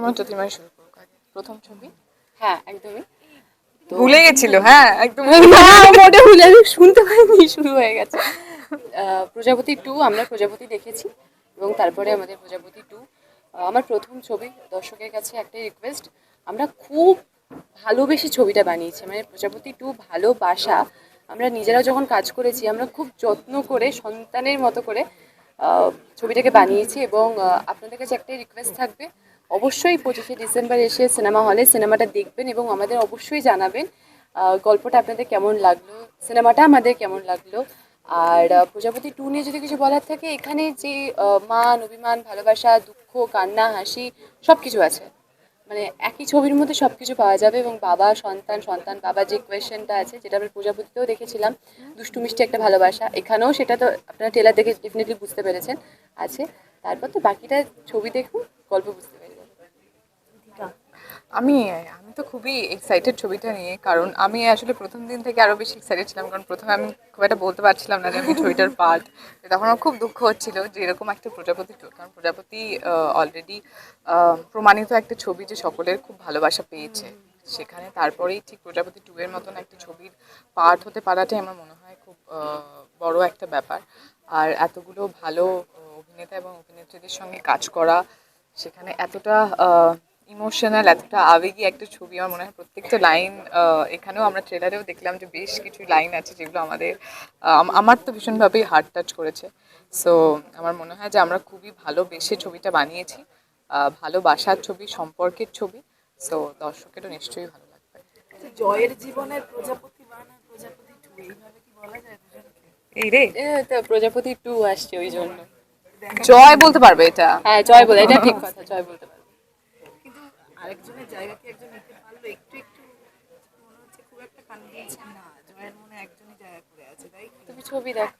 আমার জ্যোতির্ময় শুরু করুক আগে প্রথম ছবি। হ্যাঁ একদমই। তো ভুলে গেছিল, হ্যাঁ একদম না মোটে ভুলে আমি শুনতে পাইনি, শুরু হয়ে গেছে। প্রজাপতি 2 আমরা প্রজাপতি দেখেছি এবং তারপরে আমাদের প্রজাপতি 2 আমার প্রথম ছবি। দর্শকের কাছে একটাই রিকোয়েস্ট, আমরা খুব ভালোবেসে ছবিটা বানিয়েছি, মানে প্রজাপতি 2 ভালোবাসা। আমরা নিজেরা যখন কাজ করেছি আমরা খুব যত্ন করে সন্তানের মতো করে ছবিটাকে বানিয়েছি এবং আপনাদের কাছে একটাই রিকোয়েস্ট থাকবে, অবশ্যই 25শে ডিসেম্বর এসে সিনেমা হলে সিনেমাটা দেখবেন এবং আমাদের অবশ্যই জানাবেন গল্পটা আপনাদের কেমন লাগলো, সিনেমাটা আমাদের কেমন লাগলো। আর প্রজাপতি 2 নিয়ে যদি কিছু বলার থাকে, এখানে যে মান অভিমান ভালোবাসা দুঃখ কান্না হাসি সব কিছু আছে, মানে একই ছবির মধ্যে সব কিছু পাওয়া যাবে। এবং বাবা সন্তান, সন্তান বাবা যে কোয়েশ্চেনটা আছে, যেটা আমরা প্রজাপতিতেও দেখেছিলাম, দুষ্টু মিষ্টি একটা ভালোবাসা, এখানেও সেটা তো আপনারা ট্রেলার দেখে ডেফিনেটলি বুঝতে পেরেছেন আছে। তারপর তো বাকিটা ছবি দেখুন, গল্প বুঝতে পেরে যাবেন। আমি আমি তো খুবই এক্সাইটেড ছবিটা নিয়ে, কারণ আমি আসলে প্রথম দিন থেকে আরো বেশি এক্সাইটেড ছিলাম, কারণ প্রথমে আমি খুব একটা বলতে পারছিলাম না যে আমি ছবিটার পার্ট। তখন আমার খুব দুঃখ হচ্ছিল যে এরকম একটা প্রজাপতি টু, কারণ প্রজাপতি অলরেডি প্রমাণিত একটা ছবি যে সকলের খুব ভালোবাসা পেয়েছে। সেখানে তারপরেই ঠিক প্রজাপতি 2 এর মতন একটা ছবির পার্ট হতে পারাটাই আমার মনে হয় খুব বড় একটা ব্যাপার। আর এতগুলো ভালো অভিনেতা এবং অভিনেত্রীদের সঙ্গে কাজ করা, সেখানে এতটা ইমোশনাল এতটা আবেগী একটা ছবি, আমার মনে হয় প্রত্যেকটা লাইন, এখানেও আমরা ট্রেলারেও দেখলাম যে বেশ কিছু লাইন আছে যেগুলো আমাদের আমার তো ভীষণভাবেই হার্ট টাচ করেছে। সো আমার মনে হয় যে আমরা খুবই ভালোবেসে ছবিটা বানিয়েছি, ভালোবাসার ছবি, সম্পর্কের ছবি। সো দর্শকেরও নিশ্চয়ই ভালো লাগবে। জয়ের জীবনের প্রজাপতি 1 আর প্রজাপতি 2 এইভাবে কি বলা যায় দুজনকে? এই রে, তো প্রজাপতি 2 আসছে ওই জন্য। জয় বলতে পারবে এটা? হ্যাঁ জয় বলে, এটা ঠিক কথা, জয় বলতে পারবে। কিন্তু আরেকজনের জায়গা কি একজন নিতে পারলো? একটু একটু মনে হচ্ছে খুব একটা কনভিন্সড না, জয়ের মনে একজনই জায়গা করে আছে, তাই কি? তুমি ছবি দেখো।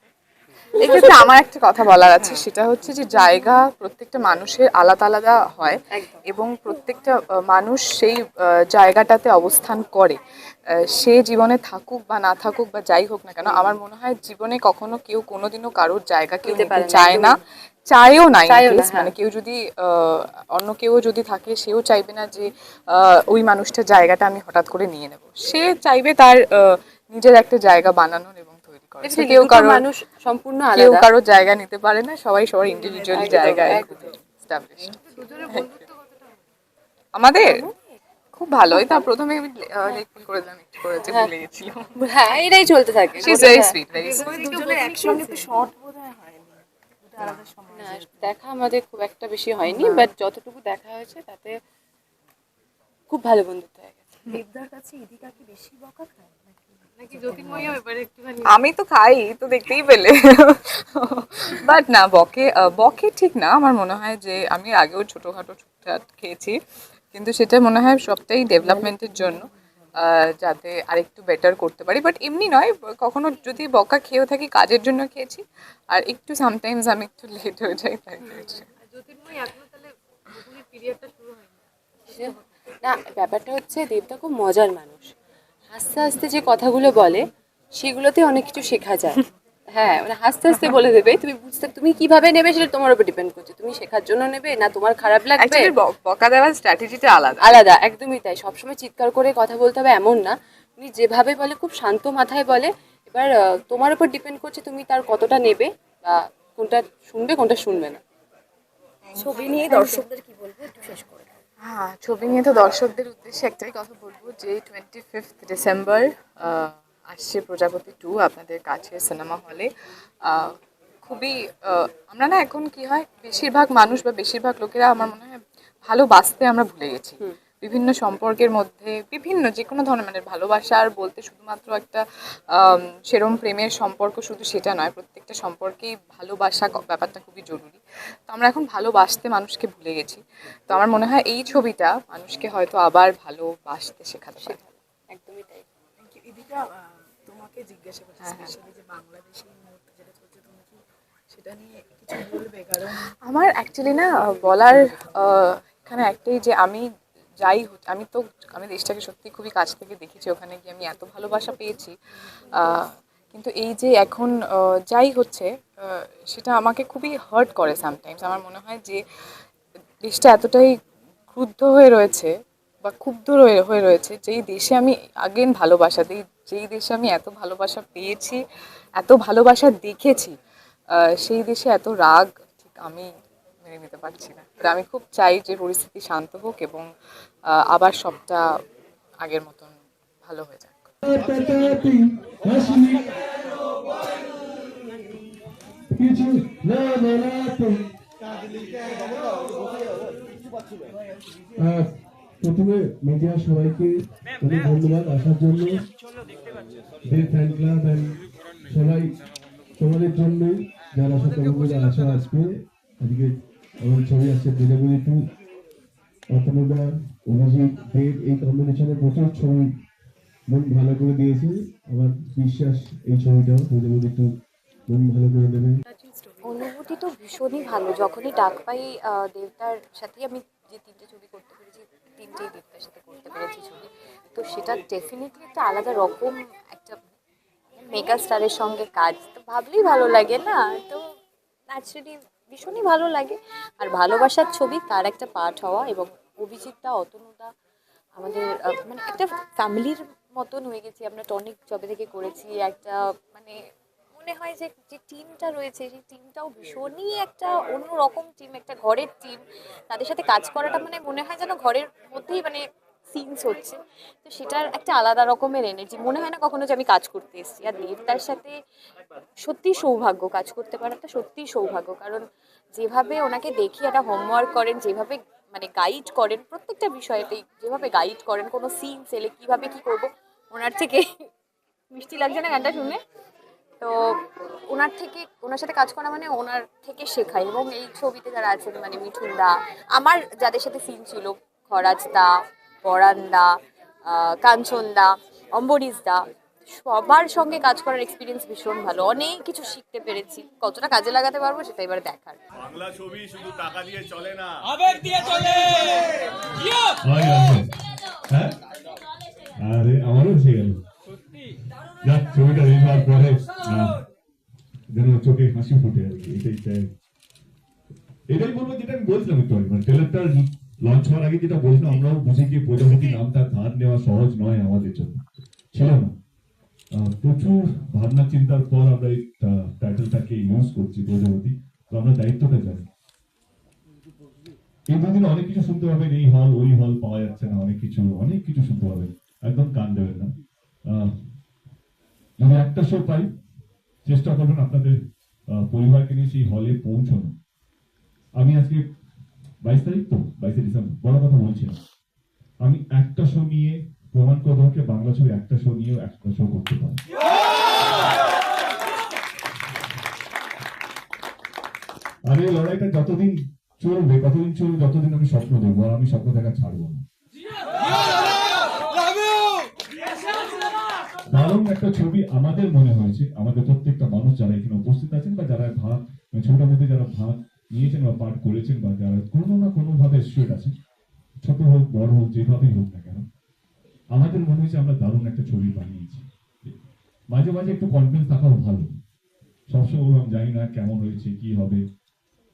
এক্ষেত্রে আমার একটা কথা বলার আছে, সেটা হচ্ছে যে জায়গা প্রত্যেকটা মানুষের আলাদা আলাদা হয় একদম। এবং প্রত্যেকটা মানুষ সেই জায়গাটাতে অবস্থান করে। সে জীবনে থাকুক বা না থাকুক বা যাই হোক না কেন, আমার মনে হয় জীবনে কখনো কেউ কোনোদিনও কারোর জায়গা কেউ নিতে নিতে পারে না, চায় না, একদমই। চায়ও না। চাইও না, মানে হ্যাঁ। কেউ যদি অন্য কেউ যদি থাকে, সেও চাইবে না যে ওই মানুষটার জায়গাটা আমি হঠাৎ করে নিয়ে নেব। সে চাইবে তার নিজের একটা জায়গা বানানোর এবং তৈরি করার। So, Definitely, কেউ দুটো কারোর মানুষ সম্পূর্ণ কেউ আলাদা। কারোর জায়গা নিতে পারে না, সবাই সবার ইন্ডিভিজুয়ালি একদম, জায়গায় একদম। established। দুজনের বন্ধুত্ব কতটা? আমাদের খুব ভালোই, তা প্রথমে আমি লেখা করে দিলাম একটু করে, যে হ্যাঁ ভুলে গেছিলাম। হ্যাঁ, এটাই চলতে থাকে শি ইজ গোটা, ভেরি হ্যাঁ। সুইট, ভেরি তোমাদের সুইট। দুজনের একসঙ্গে তো শর্ট বোধহয় হয়নি, দুটো আলাদা সময় না, যেরকম। দেখা আমাদের খুব একটা বেশি হয়নি, বাট যতটুকু দেখা হয়েছে তাতে খুব ভালো বন্ধুত্ব হয়ে গেছে। দেবদার কাছে ইদিকা কি বেশি বকা খায় নাকি? নাকি জ্যোতির্ময়ও এবারে একটুখানি আমি তো খাই, তো দেখতেই পেলে। বাট না, বকে বকে ঠিক না। আমার মনে হয় যে আমি আগেও ছোটখাটো ছুটছাট খেয়েছি, কিন্তু সেটা মনে হয় সবটাই ডেভেলপমেন্টের জন্য, যাতে আরেকটু বেটার করতে পারি। বাট এমনি নয়, কখনো যদি বকা খেয়েও থাকি কাজের জন্য খেয়েছি, আর একটু সামটাইমস আমি একটু লেট হয়ে যাই, তাই খেয়েছি। জ্যোতির্ময় এখনো তাহলে বকুনির পিরিয়ডটা শুরু হয়নি? না, ব্যাপারটা হচ্ছে দেবদা খুব মজার মানুষ। হাসতে হাসতে যে কথাগুলো বলে সেগুলোতে অনেক কিছু শেখা যায়। হ্যাঁ, মানে হাসতে হাসতে বলে দেবে, তুমি বুঝতে, তুমি কিভাবে নেবে সেটা তোমার উপর ডিপেন্ড করছে, তুমি শেখার জন্য নেবে না তোমার খারাপ লাগবে। অ্যাকচুয়ালি বকা দেওয়ার স্ট্র্যাটেজিটা আলাদা। আলাদা, একদমই তাই। সবসময় চিৎকার করে কথা বলতে হবে এমন না, উনি যেভাবে বলে খুব শান্ত মাথায় বলে। এবার তোমার উপর ডিপেন্ড করছে তুমি তার কতটা নেবে বা কোনটা শুনবে কোনটা শুনবে না। ছবি নিয়ে দর্শকদের কি বলবো একটু শেষ করে দাও। হ্যাঁ, ছবি নিয়ে তো দর্শকদের উদ্দেশ্যে একটাই কথা বলবো যে 25 ডিসেম্বর আসছে প্রজাপতি 2 আপনাদের কাছে সিনেমা হলে। খুবই আমরা না এখন কি হয়, বেশিরভাগ মানুষ বা বেশিরভাগ লোকেরা আমার মনে হয় ভালোবাসতে আমরা ভুলে গেছি। বিভিন্ন সম্পর্কের মধ্যে বিভিন্ন যে কোনো ধরনের, মানে ভালোবাসার বলতে শুধুমাত্র একটা সেরম প্রেমের সম্পর্ক শুধু সেটা নয়, প্রত্যেকটা সম্পর্কেই ভালোবাসা ব্যাপারটা খুবই জরুরি। তো আমরা এখন ভালোবাসতে মানুষকে ভুলে গেছি। তো আমার মনে হয় এই ছবিটা মানুষকে হয়তো আবার ভালোবাসতে শেখাতে পারে। একদমই তাই। ইদিকা, তোমাকে জিজ্ঞাসা করছি হ্যাঁ, হ্যাঁ। স্পেশালি যে বাংলাদেশি মুহূর্তে যেটা চলছে, তুমি কি সেটা নিয়ে কিছু বলবে? কারণ আমার অ্যাকচুয়ালি না বলার এখানে একটাই, যে আমি যাই আমি তো আমি দেশটাকে সত্যি খুবই কাছ থেকে দেখেছি, ওখানে গিয়ে আমি এত ভালোবাসা পেয়েছি। কিন্তু এই যে এখন যাই হচ্ছে, সেটা আমাকে খুবই হার্ট করে সামটাইমস। আমার মনে হয় যে দেশটা এতটাই ক্রুদ্ধ হয়ে রয়েছে বা ক্ষুব্ধ হয়ে রয়েছে, যেই দেশে আমি আগেন ভালোবাসা দিই, যেই দেশে আমি এত ভালোবাসা পেয়েছি, এত ভালোবাসা দেখেছি, সেই দেশে এত রাগ ঠিক আমি মেনে নিতে পারছি না। তো আমি খুব চাই যে পরিস্থিতি শান্ত হোক এবং আবার সবটা আগের মতন ভালো হয়ে যাক। কিছু না বলাতে প্রথমে মিডিয়া সবাইকে অনেক ধন্যবাদ আসার জন্য। দেব ফ্যান ক্লাব অ্যান্ড সবাই তোমাদের জন্যই যারা সকল বন্ধুরা আসা আজকে আজকে আমার ছবি আসছে প্রজাপতি 2, অতনুদা, অভিজিৎ, দেব এই কম্বিনেশনে প্রচুর ছবি মন ভালো করে দিয়েছে। আমার বিশ্বাস এই ছবিটাও প্রজাপতি 2 মন ভালো করে দেবে। অনুভূতি তো ভীষণই ভালো। যখনই ডাক পাই দেবতার সাথেই আমি যে 3টে ছবি করতে পেরেছি, 3টেই দেবতার সাথে করতে পেরেছি ছবি, তো সেটা ডেফিনেটলি একটা আলাদা রকম একটা মেগা স্টারের সঙ্গে কাজ, তো ভাবলেই ভালো লাগে না, তো ন্যাচারালি ভীষণই ভালো লাগে। আর ভালোবাসার ছবি তার একটা পার্ট হওয়া, এবং অভিজিৎদা, অতনুদা আমাদের মানে একটা ফ্যামিলির মতন হয়ে গেছি আমরা। টনিক যবে থেকে করেছি একটা মানে মনে হয় যে যে টিমটা রয়েছে সেই টিমটাও ভীষণই একটা অন্যরকম টিম, একটা ঘরের টিম। তাদের সাথে কাজ করাটা মানে মনে হয় যেন ঘরের মধ্যেই মানে সিনস হচ্ছে, তো সেটার একটা আলাদা রকমের এনার্জি। মনে হয় না কখনো যে আমি কাজ করতে এসেছি। আর দেবতার সাথে সত্যিই সৌভাগ্য, কাজ করতে পারাটা সত্যিই সৌভাগ্য, কারণ যেভাবে ওনাকে দেখি একটা হোমওয়ার্ক করেন, যেভাবে মানে গাইড করেন প্রত্যেকটা বিষয়েতেই, যেভাবে গাইড করেন কোনো সিনস এলে কীভাবে কী করবো, ওনার থেকে মিষ্টি লাগছে না গানটা শুনে, তো ওনার সাথে কাজ করা মানে ওনার থেকে শেখাই। এবং এই ছবিতে যারা আছেন মানে মিঠুন দা, আমার যাদের সাথে সিন ছিল, খরাজ দা, পরাণ দা, কাঞ্চন দা, অম্বরীশ দা, সবার সঙ্গে কাজ করার এক্সপিরিয়েন্স ভীষণ ভালো। অনেক কিছু শিখতে পেরেছি, কতটা কাজে লাগাতে পারবো সেটা এবার দেখার। বাংলা ছবি শুধু টাকা দিয়ে চলে না, আবেগ দিয়ে চলে। হ্যাঁ আরে আমারও এসে গেল। যাক ছবিটা রিলিজ হওয়ার পরে যেন চোখে হাসি ফুটে আর কি, এটাই চাই। এটাই বলবো যেটা আমি বলছিলাম একটু আগে, মানে ট্রেলারটা লঞ্চ হওয়ার আগে যেটা বলছিলাম, আমরাও বুঝি যে প্রজাপতি নামটা ধার নেওয়া সহজ নয় আমাদের জন্য, ছিল না। প্রচুর ভাবনা চিন্তার পর আমরা এই টাইটেলটাকে ইউজ করছি প্রজাপতি, তো আমরা দায়িত্বটা জানি। এই দুদিন অনেক কিছু শুনতে পাবেন, এই হল ওই হল পাওয়া যাচ্ছে না, অনেক কিছু শুনতে পাবেন, একদম কান দেবেন না। যদি একটা শো পাই, চেষ্টা করবেন আপনাদের পরিবারকে নিয়ে সেই হলে পৌঁছানো। আমি আজকে 22 তারিখ তো 22 ডিসেম্বর, বড় কথা বলছি না, আমি একটা শো নিয়ে প্রমাণ করবো যে বাংলা ছবি একটা শো নিয়েও একটা শো করতে পারে। আমি এই লড়াইটা যতদিন চলবে যতদিন আমি স্বপ্ন দেখবো, আর আমি স্বপ্ন দেখা ছাড়বো না। দারুণ একটা ছবি আমাদের মনে হয়েছে, আমাদের প্রত্যেকটা মানুষ যারা এখানে উপস্থিত আছেন বা যারা ছবিটার মধ্যে যারা ভাগ নিয়েছেন বা পাঠ করেছেন বা যারা কোনো না কোনো ভাবে স্টুডেন্ট আছেন, ছোট হোক বড় হোক যেভাবেই হোক না কেন, আমাদের মনে হয়েছে আমরা দারুণ একটা ছবি বানিয়েছি। মাঝে মাঝে একটু কনফিডেন্স থাকাও ভালো, সবসময় আমি জানি না কেমন হয়েছে কি হবে,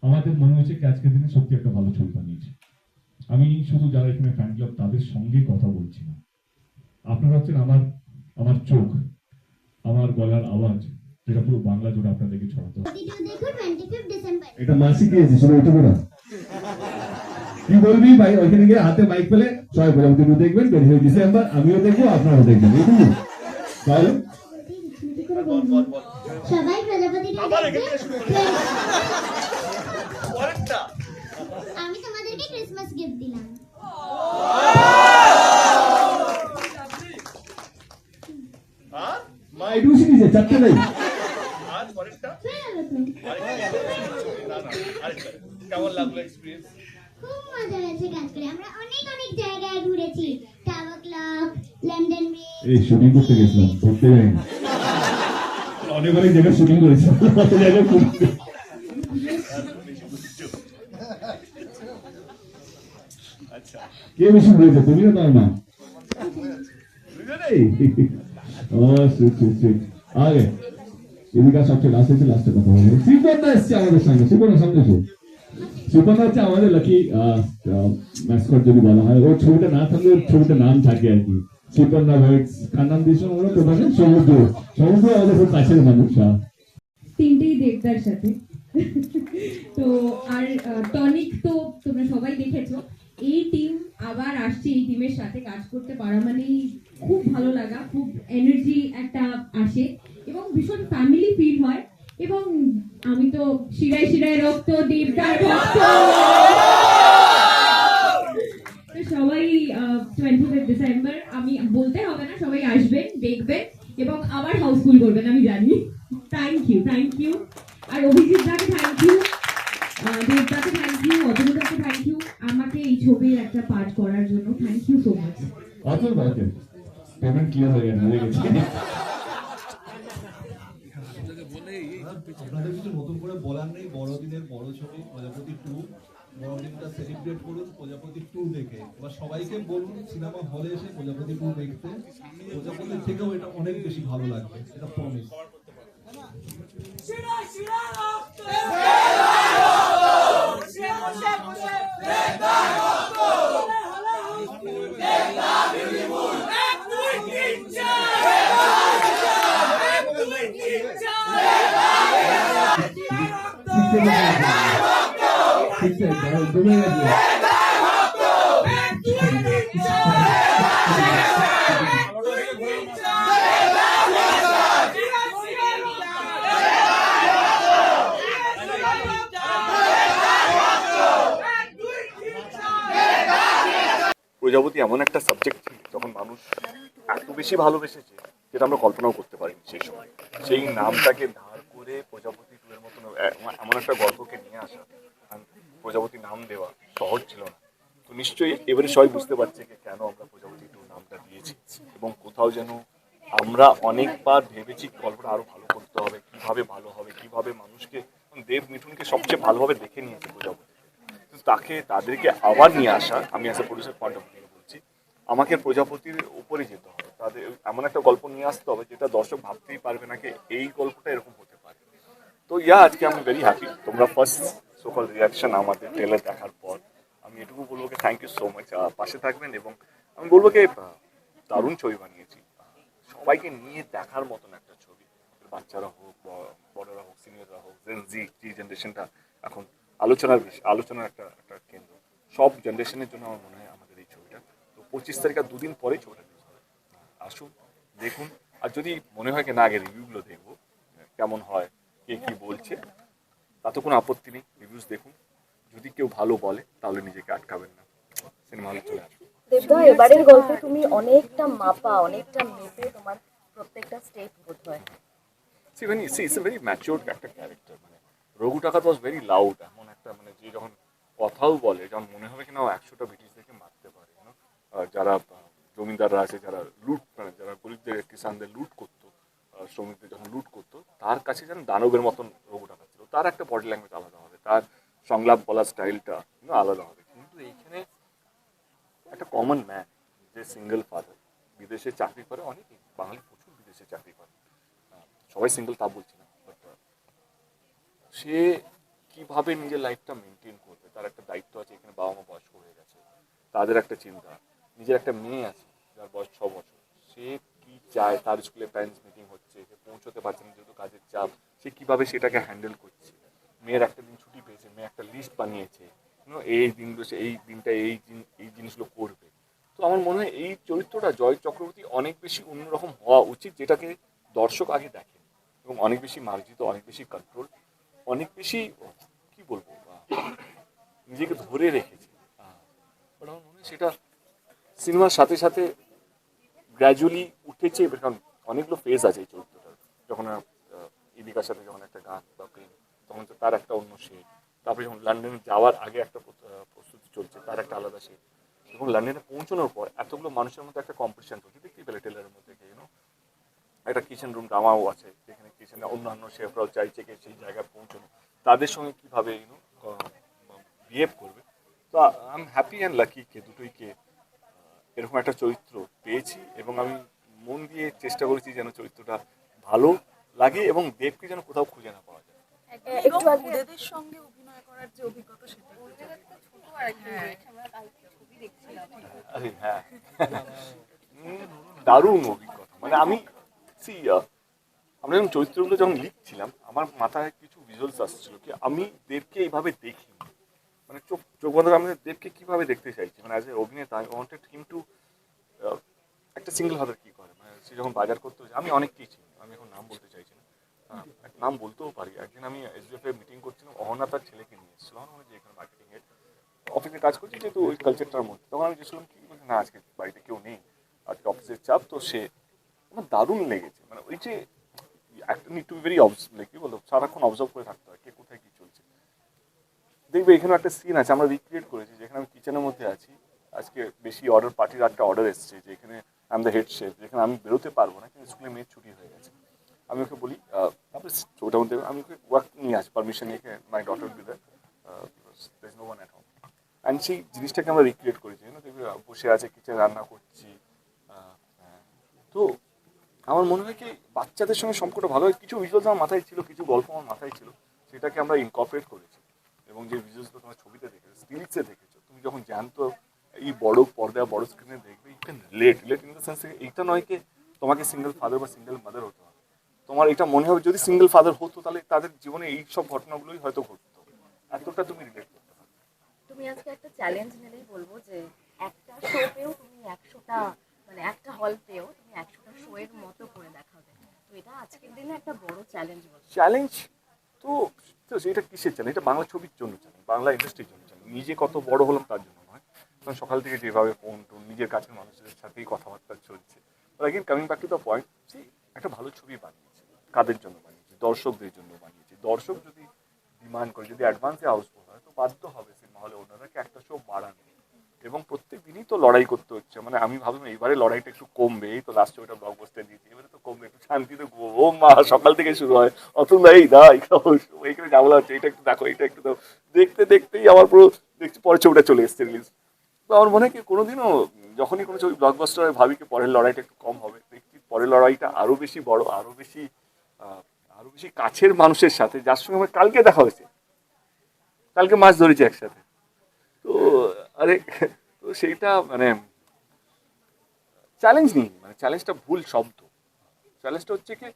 আমাদের মনে হয়েছে কি আজকের দিনে সত্যি একটা ভালো ছবি বানিয়েছি। আমি শুধু যারা এখানে ফ্যান ক্লাব তাদের সঙ্গে কথা বলছি না, আপনারা হচ্ছেন আমার চোখ, আমার গলার আওয়াজ, যেটা পুরো বাংলা জুড়ে আপনাদেরকে ছড়াতে হবে। এটা মাসি দিয়েছে, শুধু ওইটুকু না, কি বলবি ভাই, ওইখানে গিয়ে হাতে মাইক পেলে সবাই প্রজাপতি দেখবেন 25 ডিসেম্বর, আমিও দেখবো আপনারাও দেখবেন, এইটুকু তাহলে সবাই প্রজাপতিটা আমি তোমাদেরকে ক্রিসমাস গিফট দিলাম। মা এটুকু শিখেছে, চারটে নেই। কেমন লাগলো এক্সপেরিয়েন্স? খুব মজা হয়েছে কাজ করে, আমরা অনেক জায়গায় ঘুরেছি, টাওয়ার ক্লক, লন্ডন ব্রিজ, এই শুটিং করতে গেছিলাম, ঘুরতে যাইনি, অনেক জায়গায় শুটিং করেছি, অনেক জায়গায় ঘুরতে। আচ্ছা, কে বেশি ঘুরেছে, তুমিও তাও না? আগে এদিকে সবচেয়ে লাস্ট এসে লাস্টে কথা বলবো। শ্রীপর্ণা এসছে আমাদের সঙ্গে, শ্রীপর্ণা সামনে এসো। সুপর্ণা হচ্ছে আমাদের লাকি ম্যাসকট যদি বলা হয়, ওর ছবিটা না থাকলে ওর ছবিটা নাম থাকে আর কি, সুপর্ণা ভেটস। কার নাম দিয়েছে ওরা প্রধান? সমুদ্র। সমুদ্র আমাদের খুব কাছের মানুষ। তিনটেই দেবদার সাথে। তো আর টনিক তো তোমরা সবাই দেখেছো। এই টিম আবার আসছে, এই টিমের সাথে কাজ করতে পারা মানেই খুব ভালো লাগা, খুব এনার্জি একটা আসে এবং ভীষণ ফ্যামিলি ফিল হয়। এবং আমি তো শিরায় শিরায় রক্ত, দেবদার ভক্ত। তো সবাই 25 ডিসেম্বর, আমি বলতে হবে না, সবাই আসবেন, দেখবেন এবং আবার হাউসফুল করবেন, আমি জানি। Thank you. আর অভিজিৎ দাকে থ্যাংক ইউ, দেবদাকে থ্যাংক ইউ, অতনুদাকে থ্যাংক ইউ, আমাকে এই ছবির একটা পার্ট করার জন্য থ্যাংক ইউ সো মাচ। অথর বাকি পেমেন্ট ক্লিয়ার হয়ে গেছে, হয়ে গেছে। আপনাদের কিছু নতুন করে বলার নেই। বড়দিনের বড় ছবি প্রজাপতি 2, বড়দিনটা সেলিব্রেট করুন প্রজাপতি 2 দেখে। এবার সবাইকে বলুন সিনেমা হলে এসে প্রজাপতি 2 দেখতে। প্রজাপতির থেকেও এটা অনেক বেশি ভালো লাগবে, এটা প্রমিস। প্রজাপতি এমন একটা সাবজেক্ট যখন মানুষ এত বেশি ভালোবেসেছে যেটা আমরা কল্পনাও করতে পারিনি সেই সময়। সেই নামটাকে ধার করে প্রজাপতি 2 এর মতন এমন একটা গল্পকে নিয়ে আসা, প্রজাপতি নাম দেওয়া সহজ ছিল না। তো নিশ্চয়ই এবারে সবাই বুঝতে পারছে যে কেন আমরা প্রজাপতি 2 নামটা দিয়েছি, এবং কোথাও যেন আমরা অনেকবার ভেবেছি গল্পটা আরো ভালো করতে হবে, কিভাবে ভালো হবে, কিভাবে মানুষকে, দেব মিঠুনকে সবচেয়ে ভালোভাবে দেখে নিয়েছে প্রজাপতি, তাদেরকে আবার নিয়ে আসা। আমি as a producer point of view বলছি, আমাকে প্রজাপতির উপরে যেতে হবে, তাদের এমন একটা গল্প নিয়ে আসতে হবে যেটা দর্শক ভাবতেই পারবে না যে এই গল্পটা এরকম হতে পারে। তো আজকে আমি ভেরি হ্যাপি। তোমরা ফার্স্ট সোকল রিয়াকশন আমাদের ট্রেলার দেখার পর, আমি এটুকু বলবো যে থ্যাংক ইউ সো মাচ, পাশে থাকবেন। এবং আমি বলবো যে দারুণ ছবি বানিয়েছি, সবাইকে নিয়ে দেখার মতন একটা ছবি। বাচ্চারা হোক, বড়রা হোক, সিনিয়ররা হোক, জি জেনারেশনটা এখন আলোচনার একটা কেন্দ্র। সব জেনারেশনের জন্য আমার মনে হয় আমাদের এই ছবিটা। তো 25 তারিখ আর 2 দিন পরেই ছবিটা রিলিজ হবে। আসুন, দেখুন। আর যদি মনে হয় কি না, আগে রিভিউগুলো দেখবো কেমন হয়, কে কি বলছে, তাতে কোনো আপত্তি নেই। রিভিউজ দেখুন, যদি কেউ ভালো বলে তাহলে নিজেকে আটকাবেন না, সিনেমা হলে চলে আসুন। দেবদা, এবারের গল্পে তুমি অনেকটা মাপা, অনেকটা মেপে তোমার প্রত্যেকটা স্টেপ বোধ হয়। It's a very matured একটা ক্যারেক্টার। মানে রঘু টাকাত ওয়াজ ভেরি লাউড, এমন একটা মানে যে যখন কথাও বলে, যখন মনে হবে কিনা 100টা ব্রিটিশদেরকে মারতে পারে। যারা জমিদাররা আছে, যারা লুট, মানে যারা গরিবদের কিষানদের লুট করতো, শ্রমিকদের যখন লুট করতো, তার কাছে যেন দানবের মতন রঘু টাকাত ছিল। তার একটা বডি ল্যাঙ্গুয়েজ আলাদা হবে, তার সংলাপ বলার স্টাইলটা আলাদা হবে। কিন্তু এইখানে একটা কমন ম্যান, যে সিঙ্গেল ফাদার, বিদেশে চাকরি করে, অনেক বাঙালি প্রচুর বিদেশে চাকরি করে, সবাই সিঙ্গেল তা বলছি না, বাট সে কিভাবে নিজের লাইফটা মেনটেন করবে, তার একটা দায়িত্ব আছে। এখানে বাবা মা বয়স্ক হয়ে গেছে, তাদের একটা চিন্তা, নিজের একটা মেয়ে আছে যার বয়স 6 বছর, সে কি চায়, তার স্কুলে প্যারেন্টস মিটিং হচ্ছে, সে পৌঁছতে পারছে না যেহেতু কাজের চাপ, সে কিভাবে সেটাকে হ্যান্ডেল করছে। মেয়ের একটা দিন ছুটি পেয়েছে, মেয়ে একটা লিস্ট বানিয়েছে, এই দিনগুলো সে এই দিনটা এই জিনিসগুলো করবে। তো আমার মনে হয় এই চরিত্রটা জয় চক্রবর্তী অনেক বেশি অন্যরকম হওয়া উচিত, যেটাকে দর্শক আগে দেখে, এবং অনেক বেশি মার্জিত, অনেক বেশি কন্ট্রোল, অনেক বেশি কি বলবো, নিজেকে ধরে রেখেছে। আমার মনে হয় সেটা সিনেমার সাথে সাথে গ্র্যাজুয়ালি উঠেছে, কারণ অনেকগুলো ফেজ আছে এই চরিত্রটার। যখন ইদিকার সাথে যখন একটা গান বা প্রেম, তখন তো তার একটা অন্য শেড। তারপরে যখন লন্ডনে যাওয়ার আগে একটা প্রস্তুতি চলছে, তার একটা আলাদা শেড। এবং লন্ডনে পৌঁছানোর পর এতগুলো মানুষের মধ্যে একটা কম্পিটিশন চলছে, দেখতেই পেলে টেলারের মধ্যে গিয়ে একটা কিচেন রুম ড্রামাও আছে, যেখানে কিচেনে অন্যান্য শেফরাও চাইছে কি সেই জায়গায় পৌঁছানো, তাদের সঙ্গে কীভাবে বিহেভ করবে। তো I am happy and lucky কে দুটোইকে এরকম একটা চরিত্র পেয়েছি, এবং আমি মন দিয়ে চেষ্টা করেছি যেন চরিত্রটা ভালো লাগে এবং দেবকে যেন কোথাও খুঁজে না পাওয়া যায়। একটু আগে ওদের সঙ্গে অভিনয় করার যে অভিজ্ঞতা সেটা আরে হ্যাঁ দারুণ অভিজ্ঞতা। মানে আমি আমরা যখন চরিত্রগুলো যখন লিখছিলাম আমার মাথায় কিছু ভিজুয়ালস আসছিল কি আমি দেবকে এইভাবে দেখি, মানে চোখ বন্ধ করে আমি দেবকে কিভাবে দেখতে চাইছি, মানে অ্যাজ এ অভিনেতা আই ওয়ান্টেড হিম টু একটা সিঙ্গেল ফাদার কি করে, মানে সে যখন বাজার করতে হচ্ছে আমি অনেককেই চিনি, আমি এখন নাম বলতে চাইছি না, একটা নাম বলতেও পারি। একদিন আমি এসডিএফ এ মিটিং করছিলাম, অহনা তার ছেলেকে নিয়ে এসেছিল, অহনা যে এখানে মার্কেটিং এর অফিসে কাজ করছি যেহেতু ওই কালচারটার মধ্যে, তখন আমি গেছিলাম কি বলছি না আজকে বাড়িতে কেউ নেই, আজকে অফিসের চাপ, তো সে আমার দারুণ লেগেছে। মানে ওই যে একটা need to be very like কি বলতো সারাক্ষণ অবজার্ভ করে থাকতে হয় কে কোথায় কি চলছে। দেখবে এখানে একটা সিন আছে আমরা রিক্রিয়েট করেছি, যেখানে আমি কিচেনের মধ্যে আছি, আজকে বেশি অর্ডার পার্টির একটা অর্ডার এসছে যেখানে I am the head chef, যেখানে আমি বেরোতে পারবো না কিন্তু স্কুলে মেয়ের ছুটি হয়ে গেছে, আমি ওকে বলি তারপরে ওটার মধ্যে আমি ওকে ওয়ার্ক নিয়ে আসি পারমিশন নিয়ে my daughter be there there is no one at home, and সেই জিনিসটাকে আমরা রিক্রিয়েট করেছি, দেখবে বসে আছে কিচেন রান্না করছি। তো আমার মনে হয় কি বাচ্চাদের সঙ্গে সম্পর্কটা ভালো হয়, কিছু ভিজুয়ালস আমার মাথায় ছিল, কিছু গল্প আমার মাথায় ছিল, সেটাকে আমরা ইনকর্পোরেট করেছি। এবং যে ভিজুয়ালসগুলো তোমার ছবিতে দেখেছো স্টিলসে দেখেছো, তুমি যখন জানতো এই বড় পর্দায় বড় স্ক্রিনে দেখবে you can relate in the sense এইটা নয় কি তোমাকে সিঙ্গেল ফাদার বা সিঙ্গেল মাদার হতে হবে, তোমার এটা মনে হবে যদি সিঙ্গেল ফাদার হতো তাহলে তাদের জীবনে এই সব ঘটনাগুলোই হয়তো ঘটতো, এতটা তুমি রিলেট করতে পারবে। তুমি আজকে একটা চ্যালেঞ্জ নিলেই বলবো যে একটা শো পেয়েও তুমি 100টা মানে একটা হল পেয়েও তুমি 100টা শো এর মতো করে দেখাবে, তো এটা আজকের দিনে একটা বড় চ্যালেঞ্জ বলবো। চ্যালেঞ্জ তো এটা কিসের চ্যালেঞ্জ, এটা বাংলা ছবির জন্য চ্যালেঞ্জ, বাংলা ইন্ডাস্ট্রির জন্য চ্যালেঞ্জ, নিজে কত বড় হলাম তার জন্য নয়, কারণ সকাল থেকে যেভাবে ফোন টোন নিজের কাছের মানুষদের সাথেই কথাবার্তা চলছে। Again coming back to the point, একটা ভালো ছবি বানিয়েছে, কাদের জন্য বানিয়েছে, দর্শকদের জন্য বানিয়েছে, দর্শক যদি ডিমান্ড করে যদি অ্যাডভান্সে হাউসফুল হয় তো বাধ্য হবে সিনেমা হলে ওনারাকে একটা শো বাড়ানো, এবং প্রত্যেক দিনই তো লড়াই করতে হচ্ছে, মানে আমি ভাবলাম এইবারে লড়াইটা একটু কমবে, এই তো লাস্ট ওইটা ব্লকবাস্টার দিয়েছি, এবারে তো কমবে, একটু শান্তিতে ও মা সকাল থেকে শুরু হয় অতুল এই দা এইখানে ঝামেলা হচ্ছে, এটা একটু দেখো এটা একটু দাও, দেখতে দেখতেই আমার পুরো দেখছি পরের ছবিটা চলে এসছে রিলিজ। তো আমার মনে হয় কি কোনোদিনও যখনই কোনো ছবি ব্লকবাস্টার হয় ভাবি কি পরের লড়াইটা একটু কম হবে, দেখছি পরের লড়াইটা আরো বেশি বড়, আরো বেশি কাছের মানুষের সাথে, যার সঙ্গে আমার কালকে দেখা হয়েছে, কালকে মাছ ধরেছি একসাথে, তো আরে তো সেইটা মানে চ্যালেঞ্জ নেই, মানে চ্যালেঞ্জটা ভুল শব্দ, চ্যালেঞ্জটা হচ্ছে কি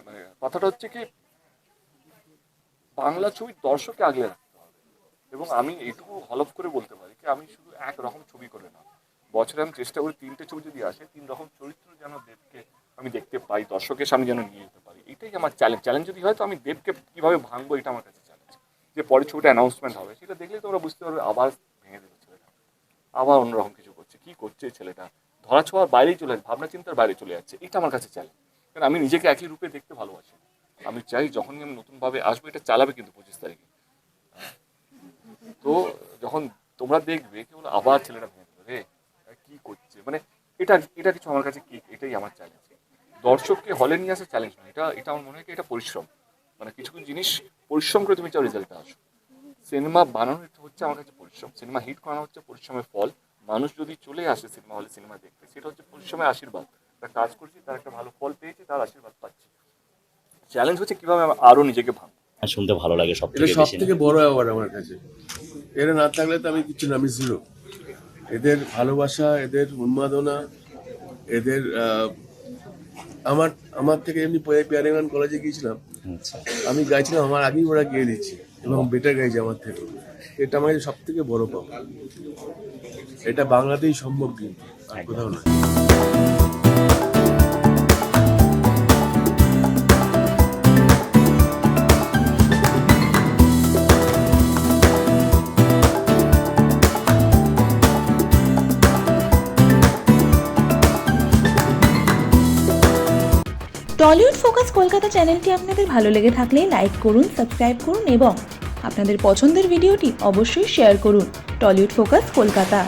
মানে কথাটা হচ্ছে কি বাংলা ছবির দর্শককে আগলে রাখতে হবে, এবং আমি এইটুকু হলফ করে বলতে পারি কি আমি শুধু একরকম ছবি করে না, বছরে আমি চেষ্টা করি 3টে ছবি যদি আসে 3 রকম চরিত্র যেন দেবকে আমি দেখতে পাই, দর্শকের সামনে যেন নিয়ে যেতে পারি, এটাই আমার চ্যালেঞ্জ যদি হয় তো আমি দেবকে কিভাবে ভাঙবো এটা আমার কাছে চ্যালেঞ্জ। যে পরের ছবিটা অ্যানাউন্সমেন্ট হবে সেটা দেখলেই তোমরা বুঝতে পারবে আবার ভেঙে দেবে ছেলেটা, আবার অন্যরকম কিছু করছে, কি করছে এই ছেলেটা, ধরা ছোঁয়ার বাইরেই চলে যাচ্ছে, ভাবনা চিন্তার বাইরে চলে যাচ্ছে, এটা আমার কাছে চ্যালেঞ্জ, কারণ আমি নিজেকে একই রূপে দেখতে ভালোবাসি, আমি চাই যখনই আমি নতুনভাবে আসবো এটা চালাবে কিন্তু 25 তারিখে, তো যখন তোমরা দেখবে কি বলো আবার ছেলেটা ভেঙে দেবে রে কি করছে, মানে এটা কিছু আমার কাছে কি এটাই আমার চ্যালেঞ্জ, দর্শককে হলে নিয়ে আসা চ্যালেঞ্জ নয়, এটা আমার মনে হয় এটা পরিশ্রম, মানে কিছু কিছু জিনিস পরিশ্রম করে তুমি চাও রেজাল্টটা আসো, সিনেমা বানানো হচ্ছে আমার কাছে পরিশ্রম, সিনেমা হিট করানো হচ্ছে পরিশ্রমের ফল, মানুষ যদি চলে আসে সিনেমা হলে সিনেমা দেখতে সেটা হচ্ছে পরিশ্রমের আশীর্বাদ, একটা কাজ করছি তার একটা ভালো ফল পেয়েছি তার আশীর্বাদ পাচ্ছি, চ্যালেঞ্জ হচ্ছে কিভাবে আরো নিজেকে ভাঙবো। শুনতে ভালো লাগে এটা সব থেকে বড় অ্যাওয়ার্ড আমার কাছে, এরা না থাকলে তো আমি কিছু না, আমি জিরো। এদের ভালোবাসা, এদের উন্মাদনা, এদের আমার থেকে এমনি প্যারেমান কলেজে গিয়েছিলাম, আমি গাইছিলাম আমার আগেই ওরা গিয়ে দিচ্ছে এবং বেটার গাইছে আমার থেকে, এটা আমার সব থেকে বড় পাওয়া, এটা বাংলাতেই সম্ভব কিন্তু আর কোথাও না। টলিউড ফোকাস কলকাতা চ্যানেলটি আপনাদের ভালো লেগে থাকলে লাইক করুন, সাবস্ক্রাইব করুন এবং আপনাদের পছন্দের ভিডিওটি অবশ্যই শেয়ার করুন। Tollywood focus Kolkata.